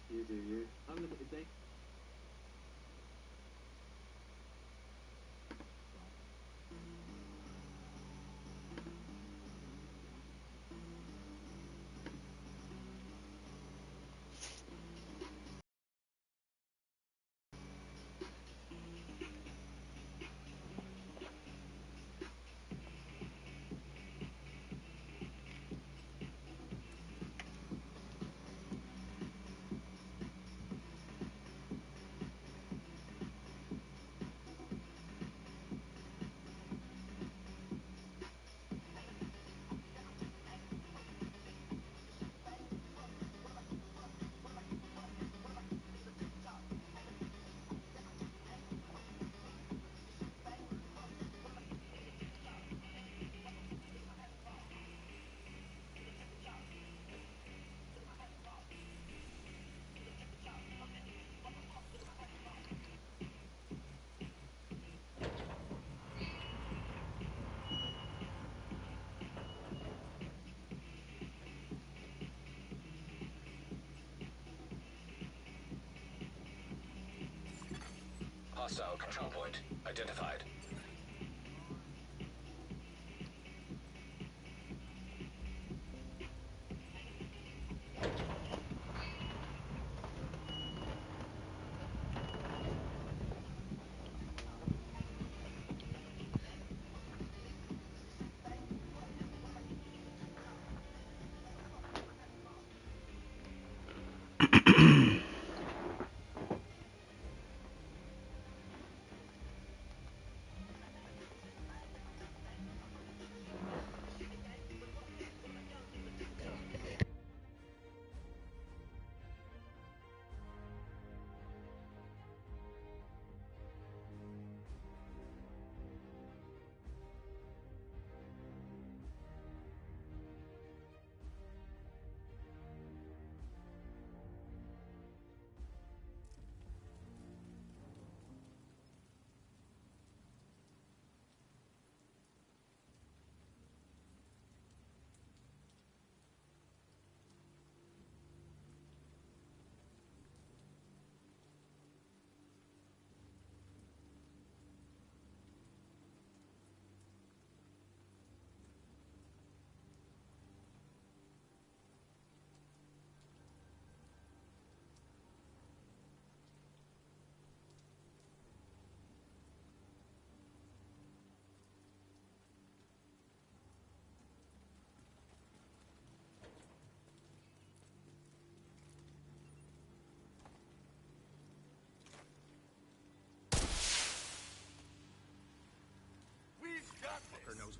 You do you. I'm limited day. Hostile control point identified.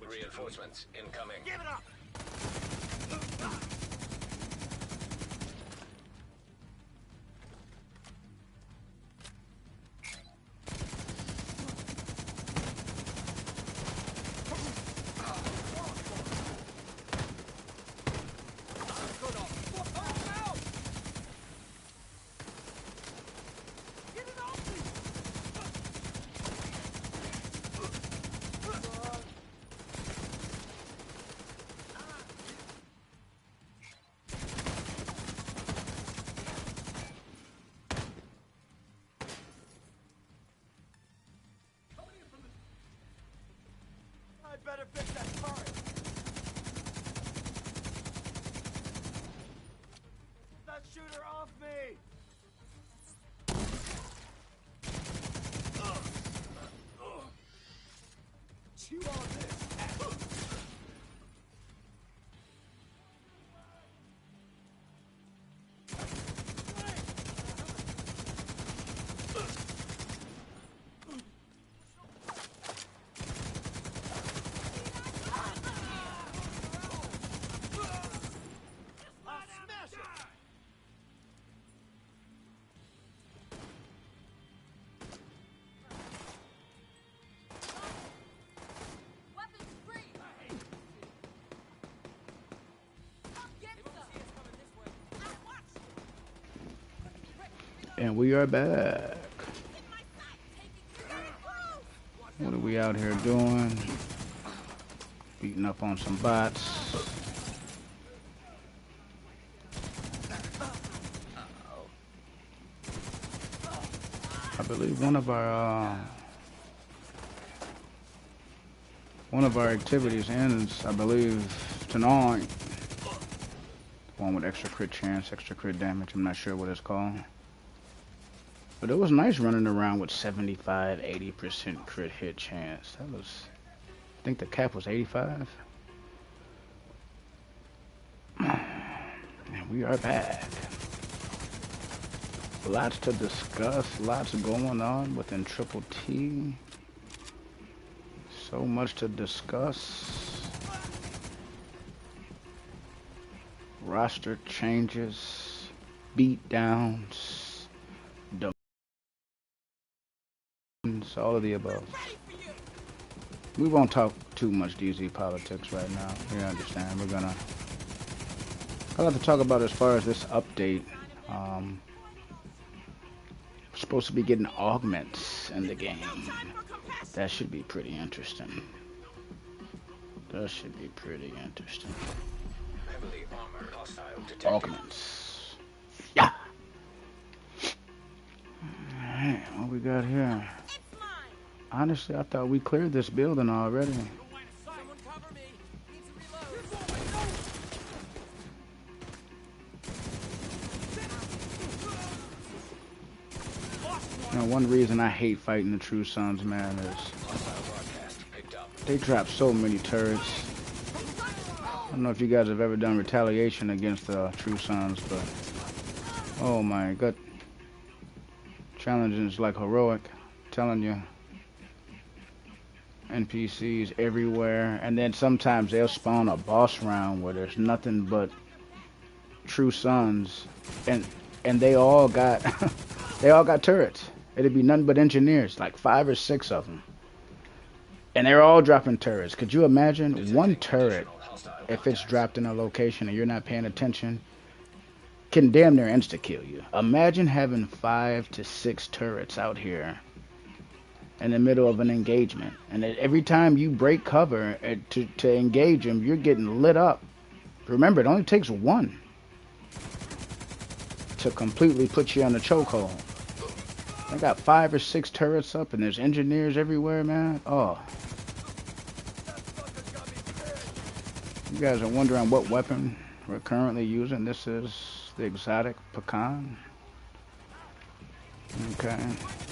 Reinforcements incoming. Give it up! Better fix that turret! Get that shooter off me! Chew on this! And we are back. What are we out here doing? Beating up on some bots. I believe one of our activities ends, I believe, tonight. One with extra crit chance, extra crit damage. I'm not sure what it's called. But it was nice running around with 75, 80% crit hit chance. That was, I think the cap was 85. And we are back. Lots to discuss, lots going on within Triple T. So much to discuss. Roster changes, beatdowns, all of the above. We won't talk too much DZ politics right now. You understand? I'll have to talk about as far as this update. Supposed to be getting augments in the game. That should be pretty interesting. That should be pretty interesting. Heavily armored hostile detected. Augments. Yeah. Alright, what we got here? Honestly, I thought we cleared this building already. Someone cover me. Need to reload. You know, one reason I hate fighting the True Sons, man, is they drop so many turrets. I don't know if you guys have ever done retaliation against the True Sons, but oh my god. Challenging is like heroic. I'm telling you. NPCs everywhere, and then sometimes they'll spawn a boss round where there's nothing but True Sons, and they all got they all got turrets. It'd be nothing but engineers, like 5 or 6 of them, and they're all dropping turrets. Could you imagine one turret, if it's dropped in a location and you're not paying attention, can damn near insta kill you? Imagine having 5 to 6 turrets out here in the middle of an engagement, and every time you break cover to engage them, you're getting lit up. Remember, it only takes one to completely put you on the chokehold. I got 5 or 6 turrets up, and there's engineers everywhere, man. Oh, you guys are wondering what weapon we're currently using. This is the exotic pecan. Okay,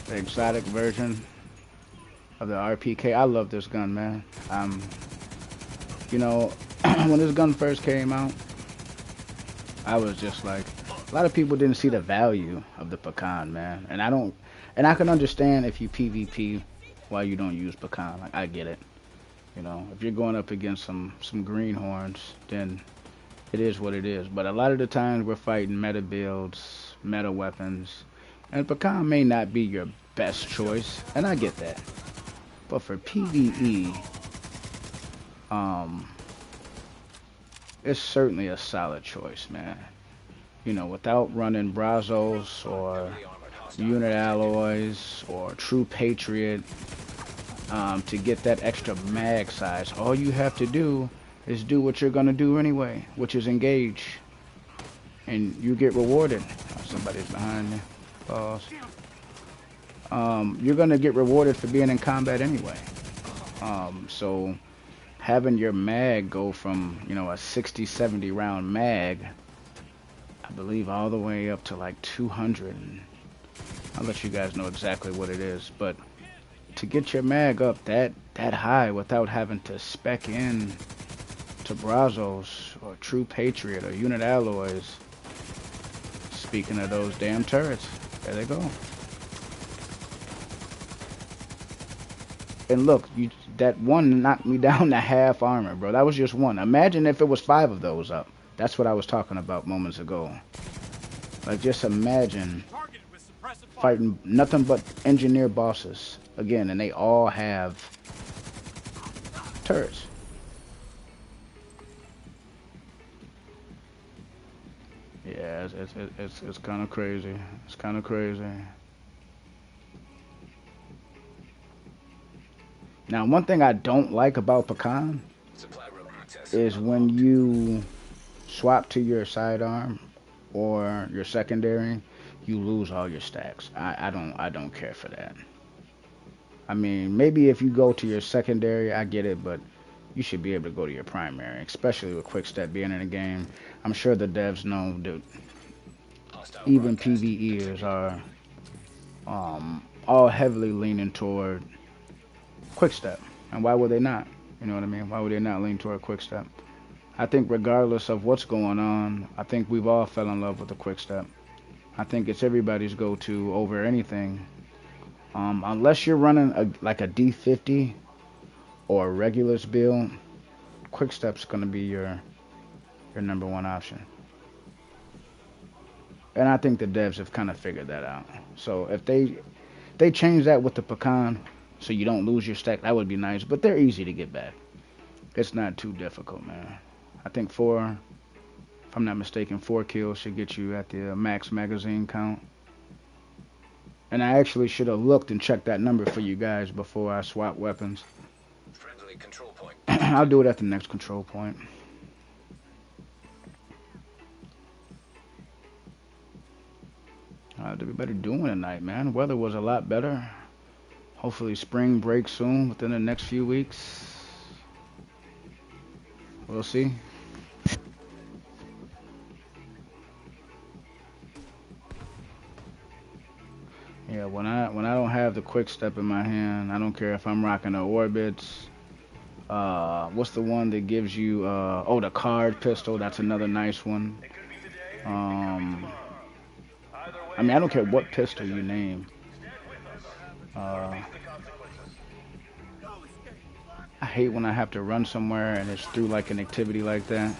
the exotic version of the RPK. I love this gun, man. You know, when this gun first came out, I was just like, a lot of people didn't see the value of the pecan, man. And I can understand if you PvP why you don't use pecan. Like, I get it. You know, if you're going up against some greenhorns, then it is what it is. But a lot of the times we're fighting meta builds, meta weapons, and pecan may not be your best choice, and I get that. But for PvE, it's certainly a solid choice, man. You know, without running Brazos or unit alloys or True Patriot, to get that extra mag size, all you have to do is do what you're gonna do anyway, which is engage, and you get rewarded. Oh, somebody's behind me. Pause. You're gonna get rewarded for being in combat anyway. So having your mag go from, you know, a 60, 70 round mag, I believe, all the way up to like 200. I'll let you guys know exactly what it is, but to get your mag up that high without having to spec in to Brazos or True Patriot or unit alloys. Speaking of those damn turrets, there they go. And look, that one knocked me down to half armor, bro. That was just one. Imagine if it was 5 of those up. That's what I was talking about moments ago. Like, just imagine fighting nothing but engineer bosses again, and they all have turrets. Yeah, it's kind of crazy. It's kind of crazy. Now, one thing I don't like about pecan is when you swap to your sidearm or your secondary, you lose all your stacks. I don't care for that. I mean, maybe if you go to your secondary, I get it, but you should be able to go to your primary, especially with quick step being in the game. I'm sure the devs know that Hostile even broadcast PvEers detected. are all heavily leaning toward quick step. And why would they not? You know what I mean? Why would they not lean toward quick step? I think regardless of what's going on, I think we've all fell in love with the quick step. I think it's everybody's go-to over anything. Unless you're running like a D50 or a regulars build, quick step's gonna be your number one option. And I think the devs have kind of figured that out. So if they change that with the pecan, so you don't lose your stack, that would be nice. But they're easy to get back. It's not too difficult, man. I think four, if I'm not mistaken, 4 kills should get you at the max magazine count. And I actually should have looked and checked that number for you guys before I swap weapons. Friendly control point I'll detected. do it at the next control point. Everybody doing tonight, man. Weather was a lot better. Hopefully spring breaks soon within the next few weeks. We'll see. Yeah, when I don't have the quick step in my hand, I don't care if I'm rocking the orbits. What's the one that gives you oh, the card pistol, that's another nice one. Um I mean, I don't care what pistol you name. Uh I hate when I have to run somewhere and it's through like an activity like that.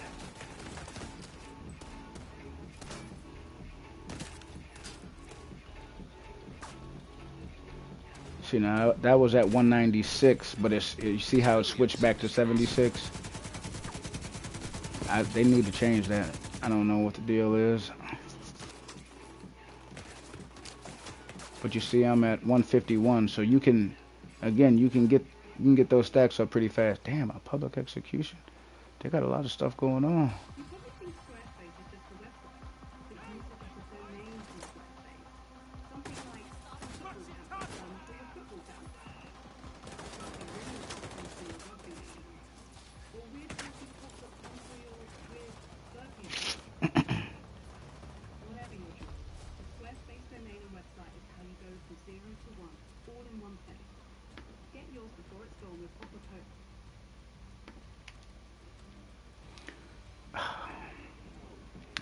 See now that was at 196, but you see how it switched back to 76? They need to change that. I don't know what the deal is. But you see I'm at 151, so you can again you can get those stacks up pretty fast. Damn, a public execution. They got a lot of stuff going on.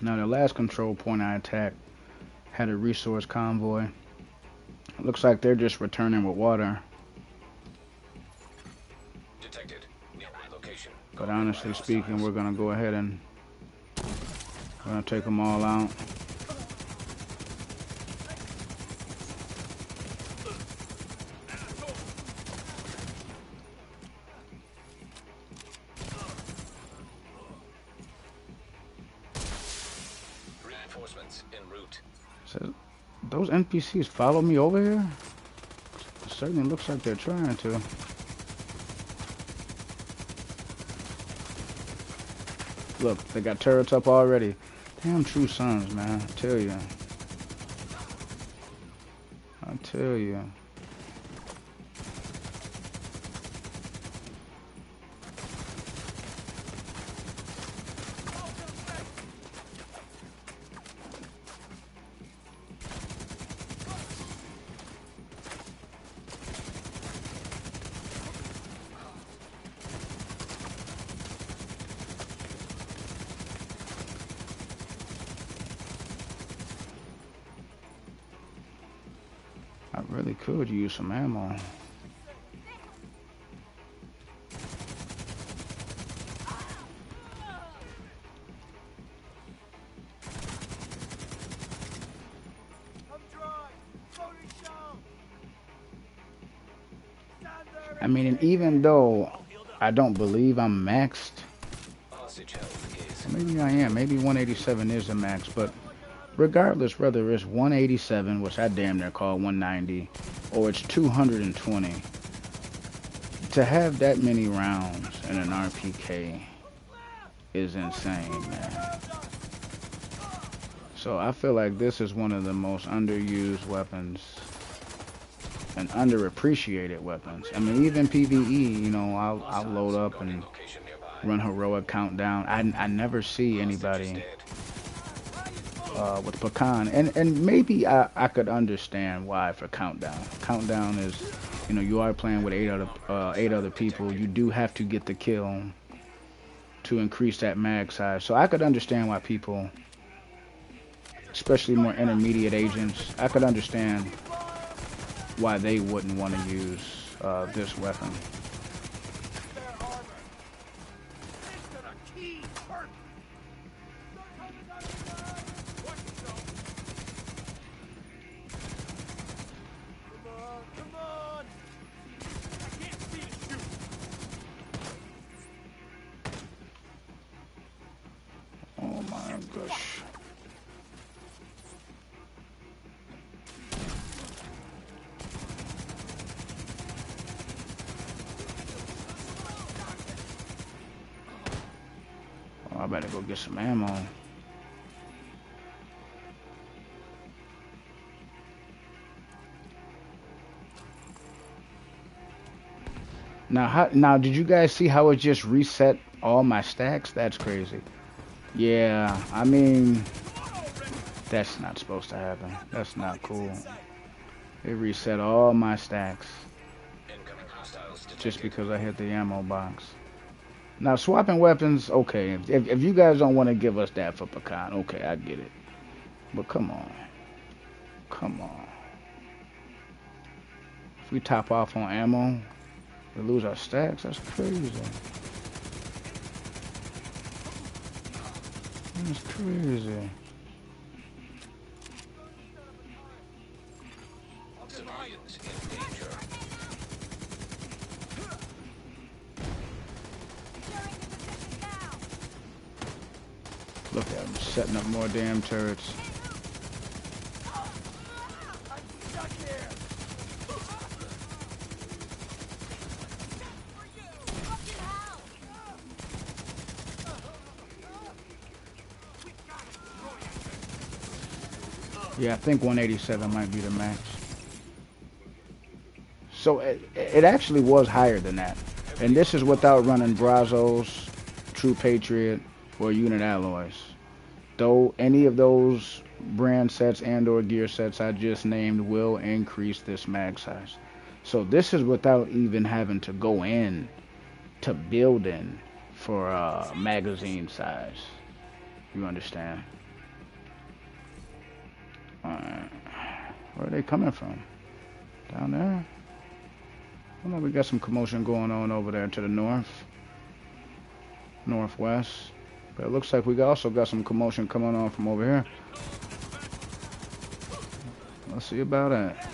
Now the last control point I attacked had a resource convoy. It looks like they're just returning with water. Detected. Nearby location. But Guarded by honestly speaking, hostiles. we're gonna go ahead and we're gonna take them all out. Reinforcements en route. So those NPCs follow me over here? It certainly looks like they're trying to. Look, they got turrets up already. Damn true sons, man. I tell you. I tell you. I really could use some ammo. I mean, and even though I don't believe I'm maxed, Hostage held is. or maybe I am, maybe 187 is the max, but regardless whether it's 187, which I damn near call 190, or it's 220, to have that many rounds in an RPK is insane, man. So I feel like this is one of the most underused weapons and underappreciated weapons. I mean, even PvE, you know, I'll load up and Location nearby. run heroic countdown. I never see Hostage is anybody dead. with pecan, and maybe I could understand why for countdown. Countdown is, you know, you are playing with eight other people. You do have to get the kill to increase that mag size. So I could understand why people, especially more intermediate agents, I could understand why they wouldn't want to use this weapon. Oh my gosh. Oh, I better go get some ammo. Now, did you guys see how it just reset all my stacks? That's crazy. Yeah, I mean, that's not supposed to happen. That's not cool. It reset all my stacks Incoming hostiles detected. just because I hit the ammo box. Now, swapping weapons, okay. If you guys don't want to give us that for pecan, okay, I get it. But come on. Come on. If we top off on ammo, we lose our stacks. That's crazy. That's crazy. Civilians in danger. Look at them setting up more damn turrets. Yeah, I think 187 might be the max. So it actually was higher than that. And this is without running Brazos, True Patriot, or Unit Alloys. Though any of those brand sets and or gear sets I just named will increase this mag size. So this is without even having to go in to building for magazine size. You understand? Alright. Where are they coming from? Down there? I know we got some commotion going on over there to the north. Northwest. But it looks like we also got some commotion coming on from over here. Let's see about that.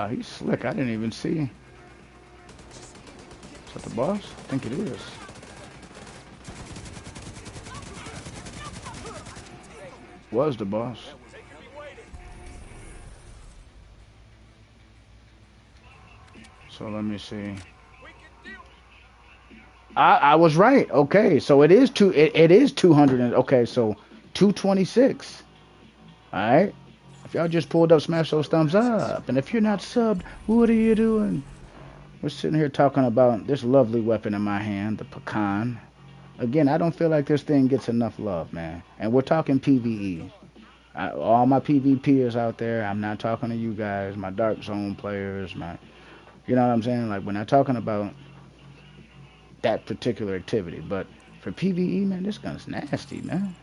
He's slick. I didn't even see. Is that the boss? I think it is. Was the boss. So let me see. I was right. Okay, so it is it is 200 and okay, so 226. All right. If y'all just pulled up, smash those thumbs up. And if you're not subbed, what are you doing? We're sitting here talking about this lovely weapon in my hand, the pecan. Again, I don't feel like this thing gets enough love, man. And we're talking PvE. All my PvPers out there, I'm not talking to you guys, my Dark Zone players, you know what I'm saying? Like, we're not talking about that particular activity. But for PvE, man, this gun's nasty, man.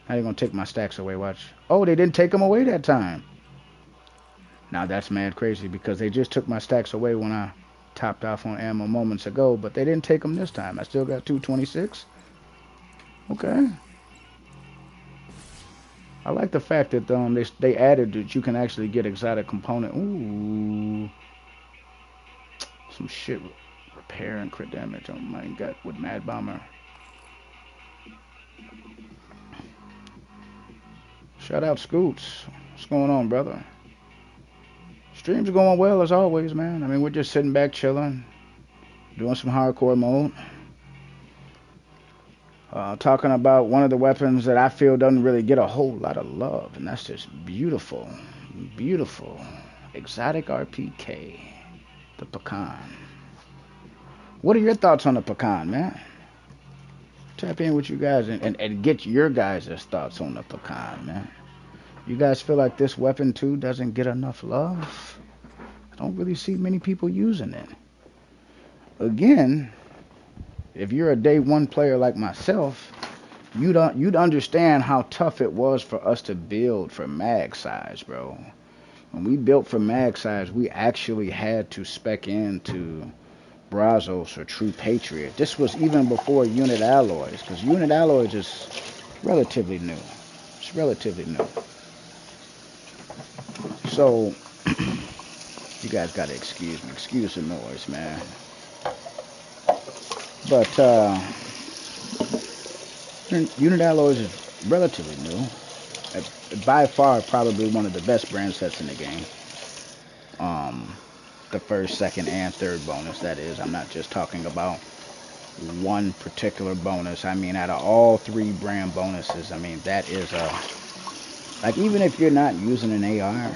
How you gonna take my stacks away? Watch. Oh, they didn't take them away that time. Now that's mad crazy because they just took my stacks away when I topped off on ammo moments ago, but they didn't take them this time. I still got 226. Okay. I like the fact that they added that you can actually get exotic component. Ooh. Some shit. Repair and crit damage. Oh my god, with Mad Bomber. Shout out Scoots. What's going on, brother? Stream's going well as always, man. I mean, we're just sitting back chilling, doing some hardcore mode. Talking about one of the weapons that I feel doesn't really get a whole lot of love, and that's just beautiful, beautiful, exotic RPK, the pecan. What are your thoughts on the pecan, man? Tap in with you guys and get your guys' thoughts on the pecan, man. You guys feel like this weapon too doesn't get enough love? I don't really see many people using it. Again, if you're a day one player like myself, you'd understand how tough it was for us to build for mag size, bro. When we built for mag size, we actually had to spec into Brazos or True Patriot. This was even before unit alloys, because unit alloys is relatively new. It's relatively new. So, you guys gotta excuse me. Excuse the noise, man. But, unit alloys is relatively new. By far, probably one of the best brand sets in the game. The first, second, and third bonus, that is. I'm not just talking about one particular bonus. I mean, out of all three brand bonuses, I mean, that is like, even if you're not using an AR,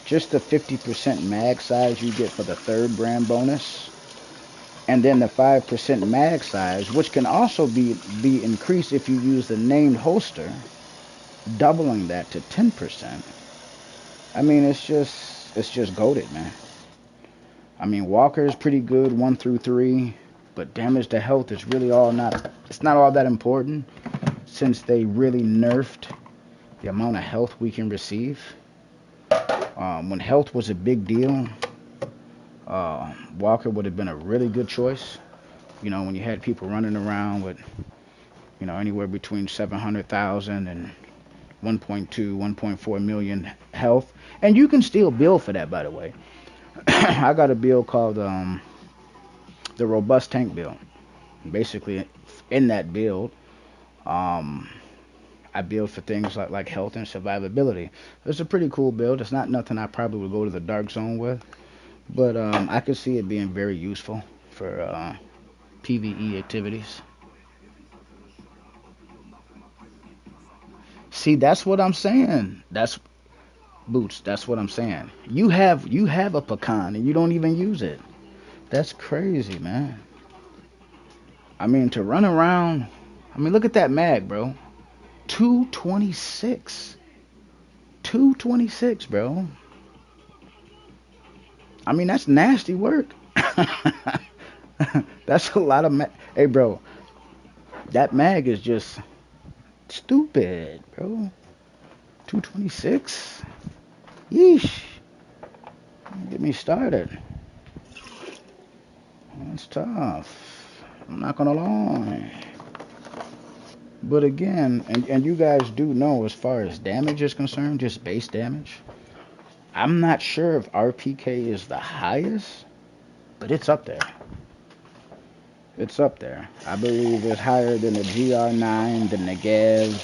just the 50% mag size you get for the third brand bonus, and then the 5% mag size, which can also be increased if you use the named holster, doubling that to 10%. I mean, it's just goated, man. I mean, Walker is pretty good, 1 through 3, but damage to health is really it's not all that important, since they really nerfed the amount of health we can receive. When health was a big deal, Walker would have been a really good choice. You know, when you had people running around with, you know, anywhere between 700,000 and 1.2, 1.4 million health. And you can still build for that, by the way. I got a build called the Robust Tank build. Basically, in that build, I build for things like health and survivability. It's a pretty cool build. It's not nothing I probably would go to the dark zone with, but I could see it being very useful for PvE activities. See, that's what I'm saying. That's Boots. That's what I'm saying. You have a pecan and you don't even use it. That's crazy, man. I mean, to run around. I mean, look at that mag, bro. 226. 226, bro. I mean, that's nasty work. That's a lot of mag. Hey, bro. That mag is just stupid, bro. 226? Yeesh. Get me started. That's tough. I'm not gonna lie. But again, and you guys do know, as far as damage is concerned, just base damage, I'm not sure if RPK is the highest, but it's up there. It's up there. I believe it's higher than the GR9, the Negev.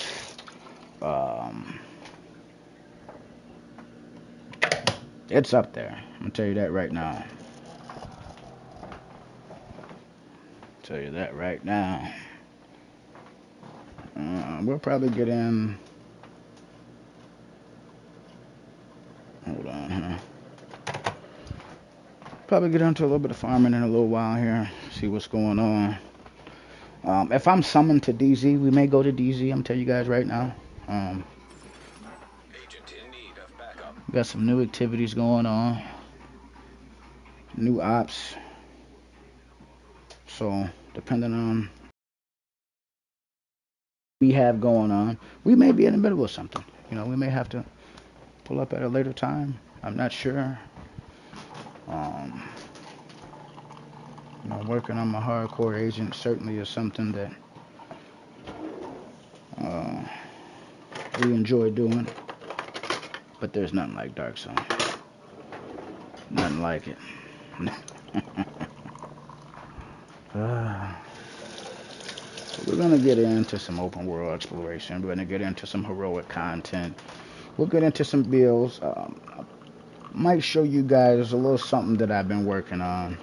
It's up there. I'm gonna tell you that right now. Tell you that right now. We'll probably get in. Hold on, huh? Probably get into a little bit of farming in a little while here. See what's going on. If I'm summoned to DZ, we may go to DZ. I'm telling you guys right now. Agent in need of backup. We got some new activities going on. New ops. So, depending on what we have going on, we may be in the middle of something. You know, we may have to pull up at a later time. I'm not sure. You know, working on my hardcore agent certainly is something that we enjoy doing. But there's nothing like Dark Zone. Nothing like it. We're going to get into some open world exploration. We're going to get into some heroic content. We'll get into some builds. might show you guys a little something that I've been working on.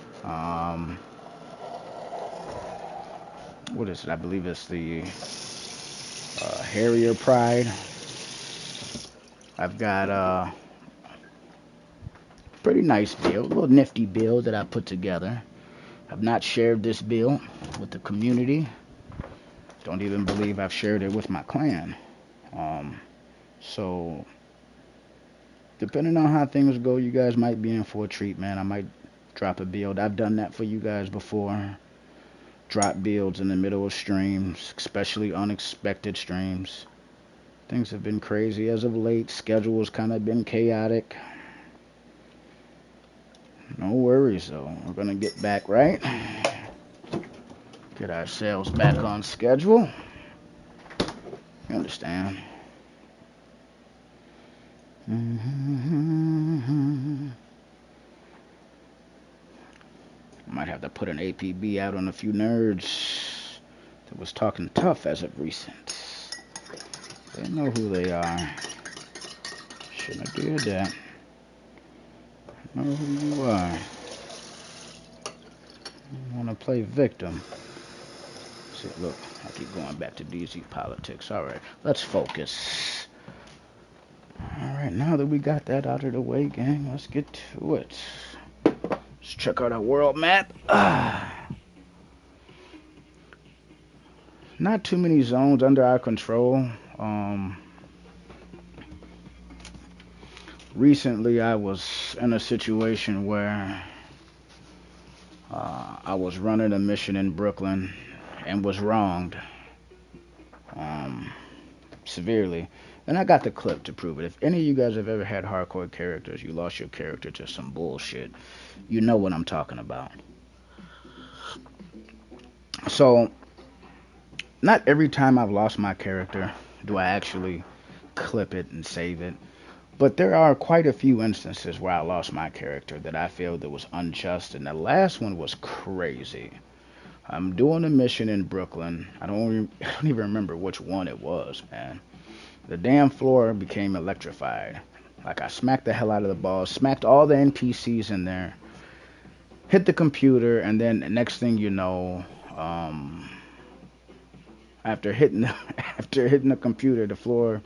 What is it? I believe it's the Harrier Pride. I've got a pretty nice build, a little nifty build that I put together. I've not shared this build with the community. Don't even believe I've shared it with my clan. So, depending on how things go, you guys might be in for a treat, man. I might drop a build. I've done that for you guys before. Drop builds in the middle of streams, especially unexpected streams. Things have been crazy as of late. Schedule's kind of been chaotic. No worries, though. We're going to get back right. Get ourselves back on schedule. You understand? Might have to put an APB out on a few nerds that was talking tough as of recent. They know who they are. Shouldn't have did that. Know who you are. You want to play victim. See, look, I keep going back to DZ politics. All right, let's focus. All right, now that we got that out of the way, gang, let's get to it. Let's check out our world map. Not too many zones under our control. Recently, I was in a situation where I was running a mission in Brooklyn and was wronged severely. And I got the clip to prove it. If any of you guys have ever had hardcore characters, you lost your character to some bullshit, you know what I'm talking about. So, not every time I've lost my character do I actually clip it and save it. But there are quite a few instances where I lost my character that I feel that was unjust, and the last one was crazy. I'm doing a mission in Brooklyn. I don't even remember which one it was, man. The damn floor became electrified. Like, I smacked the hell out of the balls, smacked all the NPCs in there, hit the computer, and then the next thing you know, after hitting the computer, the floor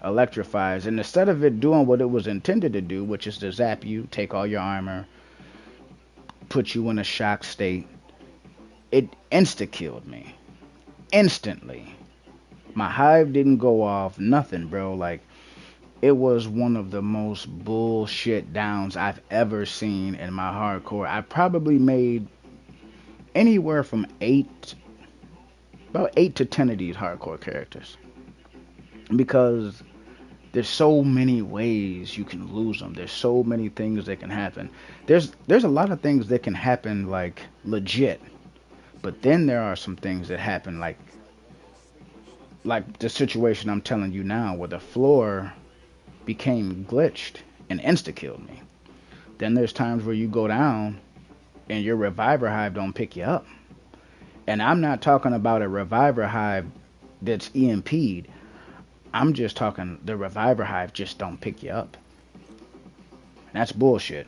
electrifies, and instead of it doing what it was intended to do, which is to zap you, take all your armor, put you in a shock state, it insta-killed me. Instantly. My hive didn't go off, nothing, bro. Like, it was one of the most bullshit downs I've ever seen in my hardcore. I probably made anywhere from about 8 to 10 of these hardcore characters. Because there's so many ways you can lose them. There's so many things that can happen. There's a lot of things that can happen, like, legit. But then there are some things that happen, like the situation I'm telling you now, where the floor became glitched and insta-killed me. Then there's times where you go down and your reviver hive don't pick you up. And I'm not talking about a reviver hive that's EMP'd. I'm just talking the reviver hive just don't pick you up. That's bullshit.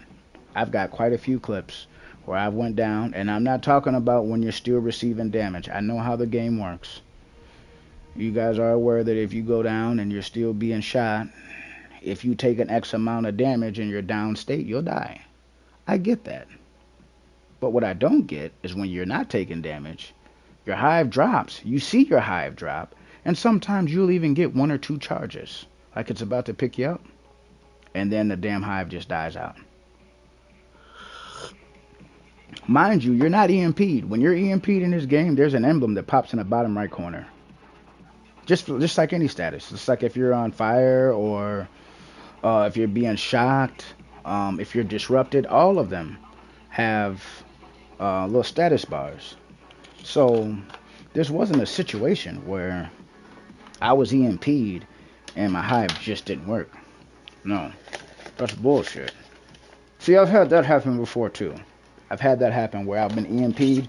I've got quite a few clips where I went down, and I'm not talking about when you're still receiving damage. I know how the game works. You guys are aware that if you go down and you're still being shot, if you take an X amount of damage in your down state, you'll die. I get that. But what I don't get is when you're not taking damage, your hive drops. You see your hive drop, and sometimes you'll even get 1 or 2 charges, like it's about to pick you up, and then the damn hive just dies out. Mind you, you're not EMP'd. When you're EMP'd in this game, there's an emblem that pops in the bottom right corner. Just like any status. Just like if you're on fire, or if you're being shocked, if you're disrupted, all of them have little status bars. So this wasn't a situation where I was EMP'd and my hive just didn't work. No, that's bullshit. See, I've had that happen before too. I've had that happen where I've been EMP'd,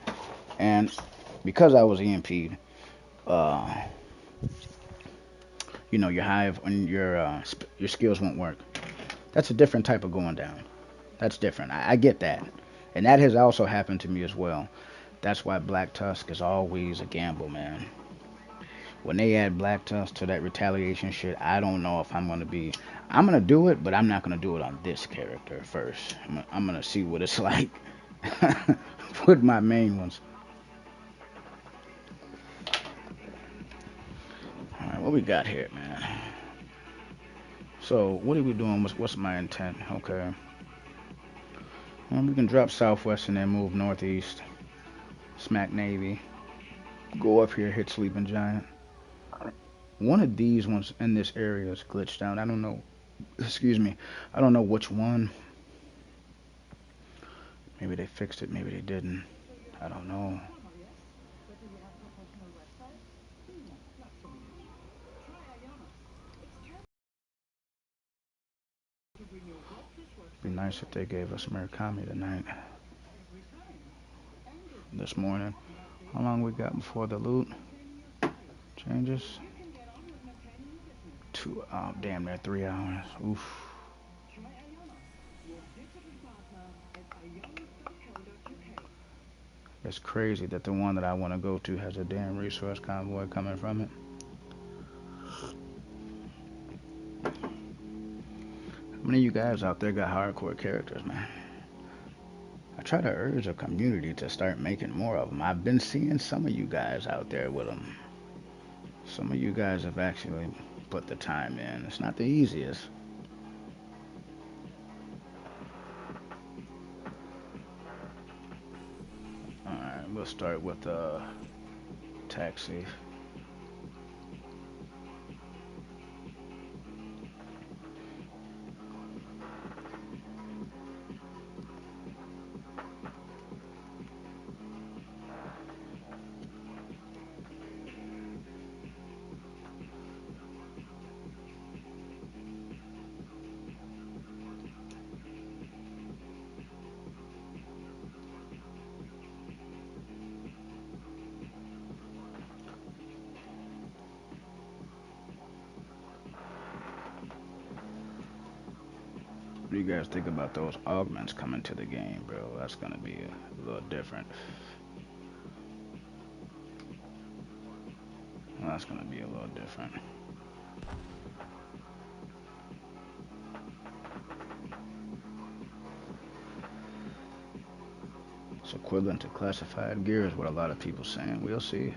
and because I was EMP'd, you know, your hive and your skills won't work. That's a different type of going down. That's different. I get that. And that has also happened to me as well. That's why Black Tusk is always a gamble, man. When they add Black Tusk to that retaliation shit, I don't know if I'm gonna be. I'm gonna do it, but I'm not gonna do it on this character first. I'm gonna see what it's like with my main ones. All right, what we got here, man? So, what are we doing? What's my intent? Okay. Well, we can drop southwest and then move northeast. Smack Navy. Go up here, hit Sleeping Giant. One of these ones in this area is glitched out. I don't know. Excuse me. I don't know which one. Maybe they fixed it. Maybe they didn't. I don't know. Be nice if they gave us Murakami tonight. This morning. How long we got before the loot changes? Damn near 3 hours. Oof. It's crazy that the one that I want to go to has a damn resource convoy coming from it. How many of you guys out there got hardcore characters, man? I try to urge a community to start making more of them. I've been seeing some of you guys out there with them. Some of you guys have actually put the time in. It's not the easiest. Alright, we'll start with taxi. What do you guys think about those augments coming to the game, bro? That's gonna be a little different. Well, that's gonna be a little different. It's equivalent to classified gear is what a lot of people saying. We'll see.